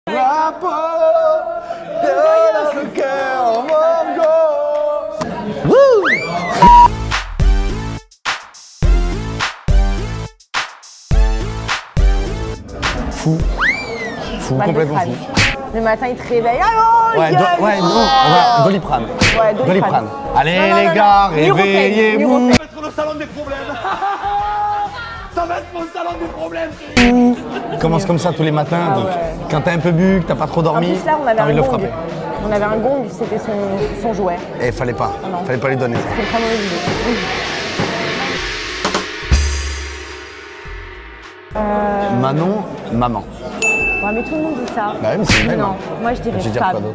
Drapeau de notre cœur, mon go. Fou, complètement fou. Le matin, il te réveille. Allô, ouais, ouais, non, on va Doliprane. Ouais, Doliprane. Allez, non, les gars, réveillez-vous. Ça va être le salon des problèmes. Ça va être mon salon des problèmes. Commence comme ça tous les matins, donc quand t'as un peu bu, que t'as pas trop dormi, en plus, là, on avait t'as envie de le frapper. On avait un gong, c'était son jouet. Et fallait pas lui donner ça. C'est une très mauvaise idée. Manon, maman. Ouais, mais tout le monde dit ça. Bah oui, mais c'est vrai. Non, moi je dirais femme.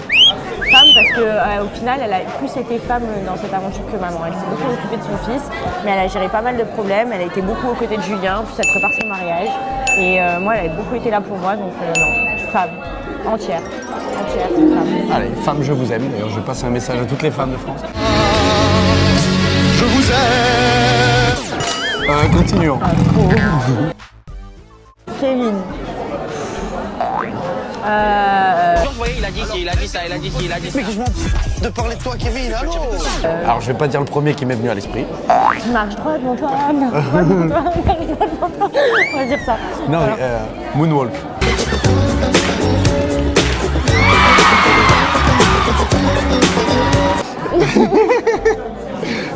Femme parce que au final, elle a plus été femme dans cette aventure que maman. Elle s'est beaucoup occupée de son fils, mais elle a géré pas mal de problèmes. Elle a été beaucoup aux côtés de Julien, puis elle prépare son mariage. Et moi, elle a beaucoup été là pour moi, donc non, femme, entière, femme. Allez, femme, je vous aime. D'ailleurs, je passe un message à toutes les femmes de France. Je vous aime. Continuons. Kevin. Vous voyez, il a dit ça. Mais que je m'en fous de parler de toi, Kevin, allô. Alors, je vais pas dire le premier qui m'est venu à l'esprit. Marche droite, mon toi, marche droite, mon toi, marche droite, mon toi. On va dire ça. Non, Moonwalk.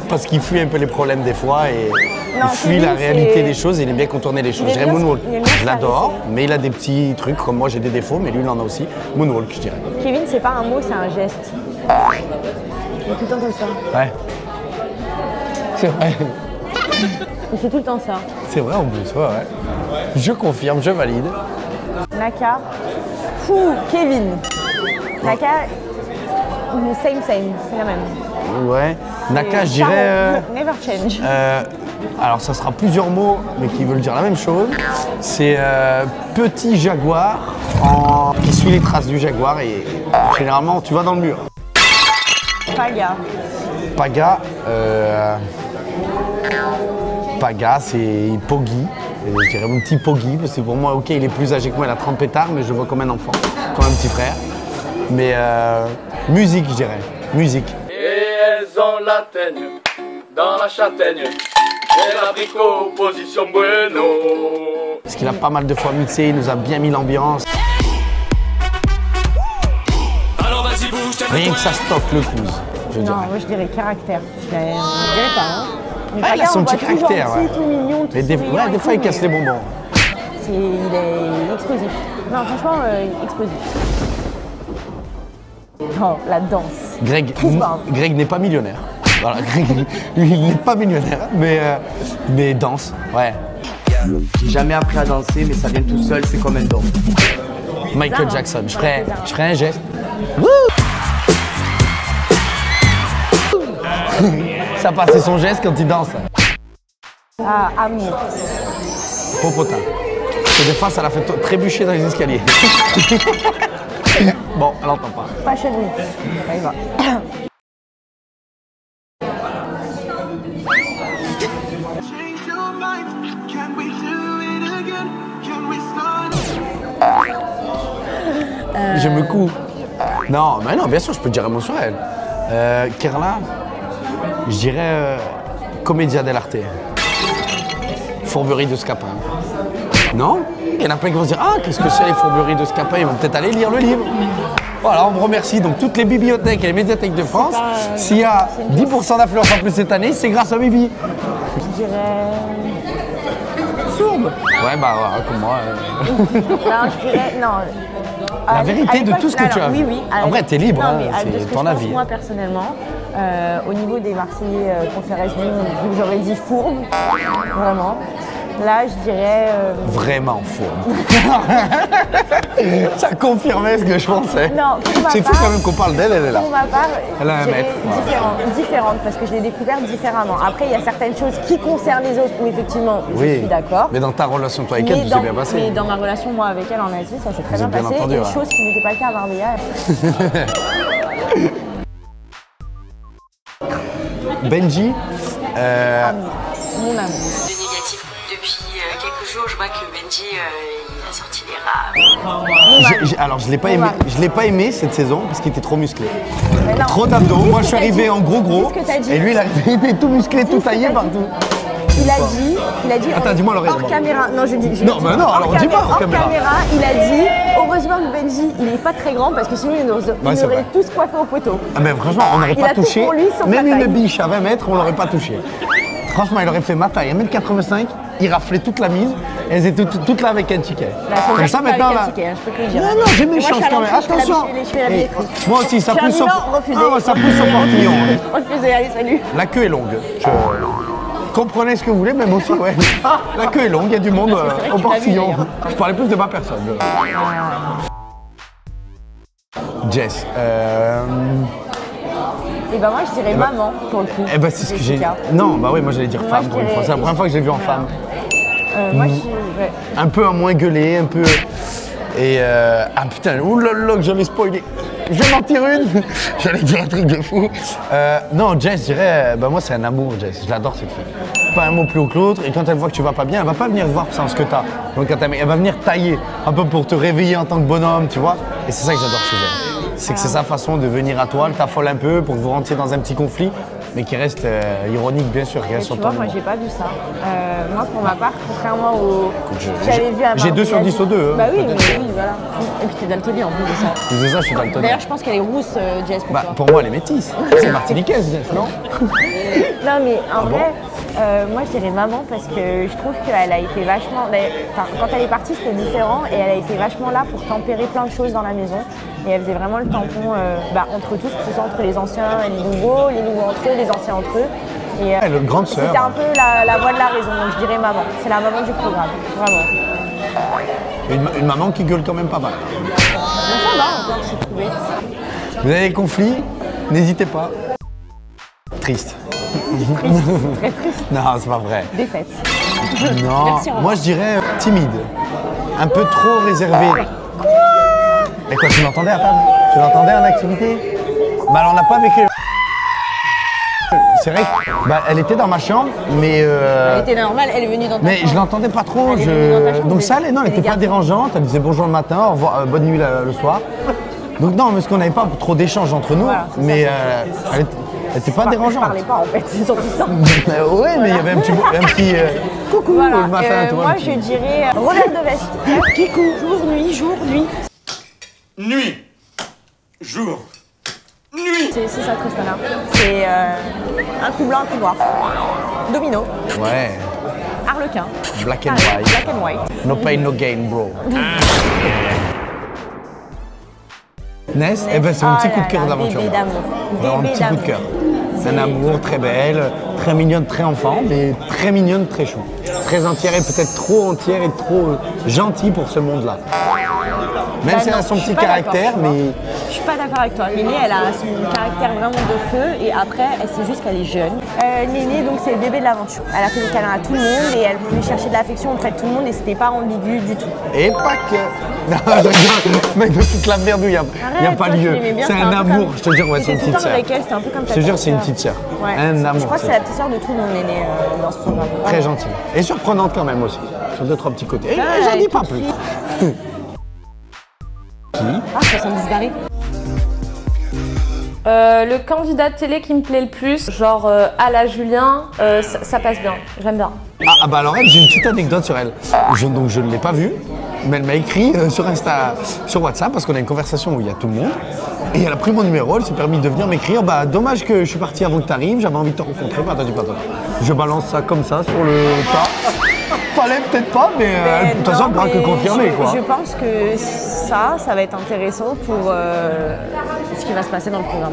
Parce qu'il fuit un peu les problèmes des fois et il fuit la réalité des choses et il aime bien contourner les choses. Je dirais Moonwalk. Je l'adore, mais il a des petits trucs comme moi, j'ai des défauts, mais lui il en a aussi. Moonwalk, je dirais. Kevin, c'est pas un mot, c'est un geste. Il est tout le temps comme ça. Ouais. C'est vrai. Il fait tout le temps ça. C'est vrai en plus, ouais. Je confirme, je valide. Naka. Fou, Kevin. Naka, same, c'est la même. Ouais. Naka, je dirais. Never change. Alors, ça sera plusieurs mots, mais qui veulent dire la même chose. C'est petit jaguar qui suit les traces du jaguar et généralement, tu vas dans le mur. Paga. Paga, c'est Poggy. Je dirais mon petit Poggy, parce que pour moi, ok, il est plus âgé que moi, il a 30 pétards, mais je le vois comme un enfant, comme un petit frère. Mais musique, je dirais. Musique. Et elles ont la teigne dans la châtaigne et l'abricot position bueno. Parce qu'il a pas mal de fois mixé, il nous a bien mis l'ambiance. Alors vas-y bouge, Rien que ça stocke le coup, je dirais. Non, moi je dirais caractère. Je dirais pas, hein. Mais Ouais, il a son petit caractère. Gentil, tout mignon, tout mais des fois, il casse les bonbons. Il est explosif. Non, franchement, explosif. Non, la danse. Greg n'est pas millionnaire. Voilà, Greg, lui, il n'est pas millionnaire, mais danse, ouais. J'ai jamais appris à danser, mais ça vient tout seul, c'est comme un don. Michael Jackson, je ferai un geste. Ça passait son geste quand il danse. Ah, amour. Popotin. Parce que des fois, ça l'a fait trébucher dans les escaliers. Bon, elle n'entend pas. Fashion Week. Ça y va. Je me couds. Non, mais non, bien sûr, je peux dire un mot sur elle. Kerla, je dirais Commedia dell'arte. Fourberie de Scapin. Non? Il y en a plein qui vont se dire ah, qu'est-ce que c'est les fourberies de Scapin? Ils vont peut-être aller lire le livre. Voilà, on me remercie. Donc, toutes les bibliothèques et les médiathèques de France, s'il y a 10% d'affluence en plus cette année, c'est grâce à Bibi. Je dirais. Sourbe. Ouais, bah, voilà, comme moi. Non, je dirais. Non. La vérité de tout ce que tu as vu. Oui. En vrai, t'es libre, non, hein, c'est ton avis. Moi, personnellement, au niveau des Marseillais conférences, j'aurais dit fourbe. Vraiment. Là, je dirais. Vraiment fourbe. Ça confirmait ce que je pensais. Non, c'est fou quand même qu'on parle d'elle, elle est là. Pour ma part, elle a un mètre. Différente, parce que je l'ai découvert différemment. Après, il y a certaines choses qui concernent les autres où effectivement, je suis d'accord. Mais dans ta relation toi avec elle, tout s'est bien passé. Mais dans ma relation moi avec elle en Asie, ça s'est très bien passé. Entendu, une chose qui n'était pas le cas à Marbella. Benji. Mon amour. Négatif. Depuis quelques jours, je vois que Benji Alors je l'ai pas aimé. Je l'ai pas aimé cette saison parce qu'il était trop musclé. Non. Trop d'abdos. Moi je suis arrivé en gros. Dis ce que t'as dit. Et lui il était tout musclé, tout taillé partout. Il a dit Attends, dis-moi l'oreille. hors caméra. Non, je dis. Non, mais non, alors dis pas hors caméra. Il a dit heureusement que Benji, il est pas très grand parce que sinon il nous aurait tous coiffé au poteau. Ah, mais franchement, on n'aurait pas a tout touché. pour lui, sauf Même la une taille. biche à 20 mètres, on l'aurait pas touché. Franchement, il aurait fait ma taille, 1m85, il raflait toute la mise, et elles étaient toutes là avec un ticket. Comme ça maintenant là. Je peux te le dire. Non, j'ai mes chances quand même. Attention. Moi aussi, ça pousse au portillon. Refusé, allez, salut. La queue est longue. Comprenez ce que vous voulez, même aussi, ouais. La queue est longue, il y a du monde au portillon. Je parlais plus de ma personne. Jess. Et bah moi je dirais maman pour le coup. Eh ben c'est ce que j'ai dit. Non, bah oui, moi j'allais dire femme pour une fois. C'est la première fois que je l'ai vu en femme. Moi je dirais... Un peu à moins gueulé, un peu. Et ah putain, oulala que j'allais spoiler. Je vais m'en tirer une. J'allais dire un truc de fou. Non, Jess, je dirais, bah moi c'est un amour, Jess. Je l'adore cette fille. Pas un mot plus haut que l'autre. Et quand elle voit que tu vas pas bien, elle va pas venir voir sans ce que t'as. Donc quand elle va venir tailler un peu pour te réveiller en tant que bonhomme, tu vois. Et c'est ça que j'adore chez elle. C'est que c'est sa façon de venir à toi, elle t'affole un peu pour que vous rentriez dans un petit conflit, mais qui reste ironique bien sûr, qui reste sur Tu ton vois, moi humour. j'ai pas vu ça. Moi pour ma part, contrairement au... J'avais vu à J'ai 2 sur 10 aux 2. Bah oui, mais oui, voilà. Et puis t'es daltonien en plus de ça. Tu faisais ça, je suis daltonien. D'ailleurs, je pense qu'elle est rousse, Jess, pour Bah, toi. pour moi, elle est métisse. C'est martiniquaise, Jess, non? Non, mais en vrai, moi je dirais maman parce que je trouve qu'elle a été vachement. Enfin, quand elle est partie, c'était différent et elle a été vachement là pour tempérer plein de choses dans la maison. Et elle faisait vraiment le tampon entre tous, que ce soit entre les anciens et les nouveaux entre eux, les anciens entre eux. Et Elle est grande sœur. c'était un peu la voix de la raison, donc je dirais maman. C'est la maman du programme, vraiment. Une maman qui gueule quand même pas mal. Donc ça va encore, j'ai trouvé. Vous avez des conflits? N'hésitez pas. Triste. Très triste. Non, c'est pas vrai. Défaite. Non, Merci, au revoir. moi je dirais timide. Un peu trop réservé. Et quoi, tu l'entendais à table? Tu l'entendais en activité? Bah alors on n'a pas vécu. C'est vrai que, bah, elle était dans ma chambre, mais Elle était normale, elle est venue dans ta mais chambre. je l'entendais pas trop. Elle est venue dans ta chambre, Donc ça, non, elle n'était pas dérangeante. Elle disait bonjour le matin, au revoir, bonne nuit le soir. Donc non, parce qu'on n'avait pas trop d'échanges entre nous, Voilà, c'est mais ça. elle était pas Je dérangeante. parlais pas en fait, c'est surtout ça. Oui, mais il y avait un petit coucou Voilà. le matin. tu vois, Moi un petit- je dirais revers de veste. Kikou, jour, nuit. Nuit, jour, nuit. C'est ça Tristana. C'est un coup blanc, un coup noir. Domino, Ouais, Harlequin. black and Pareil, white. Black and white. No pain, no gain, bro. Ness, eh ben, c'est mon petit coup de cœur de l'aventure. Bébé d'amour. Vraiment un Bébé petit coup de d'amour. cœur. C'est un amour très belle, très mignonne, très enfant, mais très mignonne, très chou. Très entière et peut-être trop entière et trop gentille pour ce monde-là. Même Bah si elle non, a son je suis petit pas caractère, d'accord, tu mais Je suis pas d'accord avec toi. Néné, elle a son caractère vraiment de feu et après, elle sait juste qu'elle est jeune. Néné, donc c'est le bébé de l'aventure. Elle a fait des câlins à tout le monde et elle voulait chercher de l'affection auprès de tout le monde et c'était pas ambigu du tout. et pas que. Non, je rigole. Mec, de toute la merde, il n'y a Arrête, pas toi, tu lieu. l'aimais bien, C'est c'était un peu amour, comme- je te jure, ouais, c'est une T'étais tout le petite temps sœur. avec elle, c'était un peu comme ta Je te jure, petite c'est une sœur. petite sœur. Ouais. Un amour. Je crois que c'est la petite sœur de tout le monde, Néné, dans ce programme. Très gentille. Et surprenante quand même aussi. Sur 2-3 petits côtés. Et Ah, j'en dis elle pas est toute plus. fille. Ah, 70 barrés. Le candidat de télé qui me plaît le plus, genre à la Julien, ça passe bien, j'aime bien. Ah bah alors elle, j'ai une petite anecdote sur elle. Donc je ne l'ai pas vue, mais elle m'a écrit sur Insta, sur WhatsApp, parce qu'on a une conversation où il y a tout le monde. Et elle a pris mon numéro, elle s'est permis de venir m'écrire. Bah dommage que je suis parti avant que tu arrives, j'avais envie de te rencontrer, patati patata. Je balance ça comme ça sur le tas. Fallait peut-être pas, mais de toute façon, elle pourra que confirmer quoi. Je pense que ça va être intéressant pour ce qui va se passer dans le programme.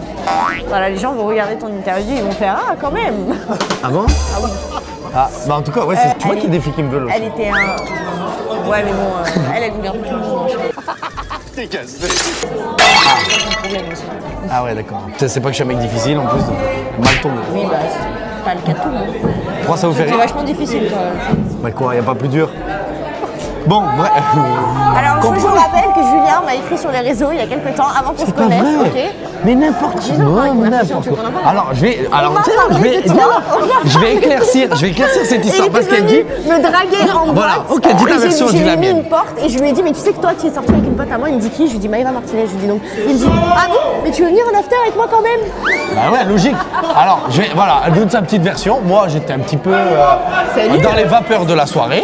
Voilà, les gens vont regarder ton interview, ils vont faire « Ah, quand même !» Ah bon? Ah oui. Ah, bah en tout cas, ouais, tu vois qu'il y a des filles qui me veulent aussi. Elle était un... Ouais, mais bon, elle nous garde tout le monde. Problème aussi. Ah ouais, d'accord. C'est pas que je suis un mec difficile en plus, donc mal tombé. Oui, bah, c'est pas le cas de tout le monde. Pourquoi ça vous fait C'est rire? vachement difficile, toi. Bah quoi, y a pas plus dur? Bon, bref. Alors, je vous rappelle que Julien m'a écrit sur les réseaux il y a quelques temps, avant qu'on se Pas connaisse, vrai. ok? Mais n'importe quoi. N'importe quoi. Alors, je vais éclaircir cette histoire parce qu'elle dit. me draguer en Voilà, boîte. ok, dis ta version, dis la J'ai mis mienne. une porte et je lui ai dit, mais tu sais que toi, tu es sorti avec une pote à moi. Il me dit qui? Je lui dis Maëva Martinez. Je lui dis donc. Il me dit, ah bon? Mais tu veux venir en after avec moi quand même? Bah ouais, logique. Alors, voilà, elle donne sa petite version. Moi, j'étais un petit peu dans les vapeurs de la soirée.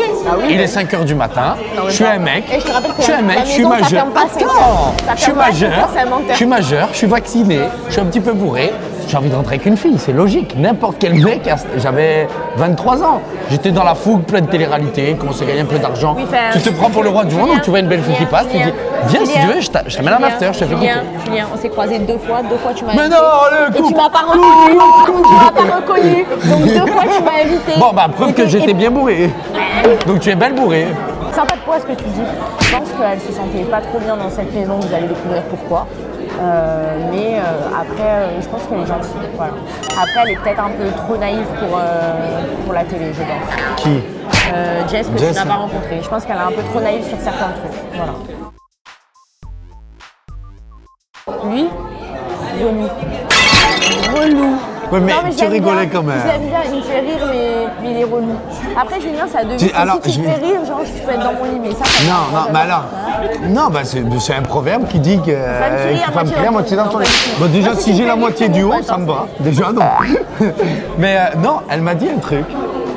Il est 5h du matin. Je suis un mec. Et je te rappelle que Je suis un mec, la je suis maison, ça majeur. ferme pas à 5 heures. Ça Je suis ferme pas à 5 majeur. heures, c'est un menteur. Je suis majeur, je suis vacciné, je suis un petit peu bourré. J'ai envie de rentrer avec une fille, c'est logique. N'importe quel mec, j'avais 23 ans. J'étais dans la fougue, plein de télé-réalité, commençais à gagner un peu d'argent. Oui, Tu te prends pour le roi du monde, donc tu vois une belle fille qui passe, tu dis viens si tu veux, je t'amène en after, je te fais goûter. Julien, on s'est croisés 2 fois tu m'as Mais invité. non, le Et couple. tu m'as pas reconnu. Tu m'as pas reconnu. Donc 2 fois tu m'as invité. Bon, bah preuve que Et- j'étais bien bourré. Donc tu es belle bourrée. Sympa de poids ce que tu dis. Je pense qu'elle se sentait pas trop bien dans cette maison, vous allez découvrir pourquoi. Mais après, je pense qu'elle est gentille. Voilà. Après, elle est peut-être un peu trop naïve pour la télé, je pense. Qui? Jess, que Jess. tu n'as pas rencontrée. Je pense qu'elle est un peu trop naïve sur certains trucs. Voilà. Lui, relou. Ouais, mais Non, tu je l'aime rigolais bien. quand même. Je l'aime bien, il me fait rire, mais il est relou. Après, Julien, ça devient. Alors, Si tu je me vais- fais rire, genre, je peux être dans mon lit, mais ça. Non, mais alors. Non, bah c'est un proverbe qui dit que Femme qui rit, à moitié dans ton lit. Bon, déjà, Moi, si si tu j'ai fais la rire, moitié c'est du bon, haut, pas ça me va. Déjà, non. Mais non, elle m'a dit un truc.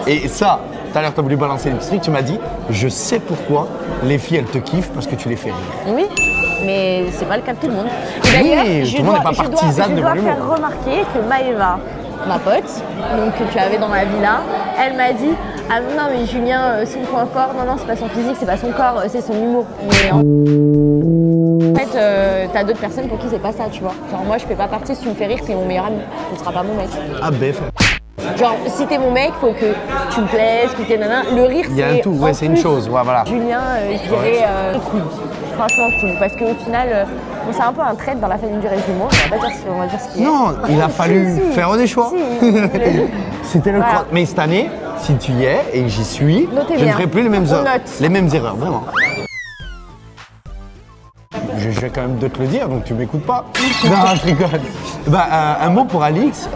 Et ça, tout à l'heure, tu as voulu balancer les petits trucs. Tu m'as dit, je sais pourquoi les filles, elles te kiffent parce que tu les fais rire. Oui, mais c'est pas le cas de tout le monde. Et Oui, d'ailleurs, tout le monde n'est pas partisane je de dois l'humour. faire remarquer que Maëva, ma pote, donc que tu avais dans la villa, elle m'a dit ah non mais Julien, son point fort, non c'est pas son physique, c'est pas son corps, c'est son humour. Mais en fait, t'as d'autres personnes pour qui c'est pas ça, tu vois. Genre moi je fais pas partie, si tu me fais rire, t'es mon meilleur ami, tu seras pas mon mec. Ah, bef. Genre si t'es mon mec, faut que tu me plaises, que t'es nana. Le rire c'est. Il y a un tout, ouais, c'est une chose, ouais, voilà. Julien, je dirais cool. Franchement cool. Parce qu'au final, bon, c'est un peu un trait dans la famille du Régime. On va dire ce qu'il est. Non, il a fallu Si. faire des choix. Si. C'était le Voilà. croix. Mais cette année, si tu y es et que j'y suis, Notez je ne bien. ferai plus On note. les mêmes erreurs, vraiment. Je vais quand même de te le dire, donc tu m'écoutes pas. Non, je rigole. Bah, un mot pour Alix.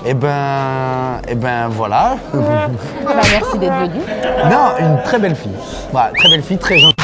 Eh ben voilà. Bah, merci d'être venu. Non, une très belle fille. Voilà, très belle fille, très gentille.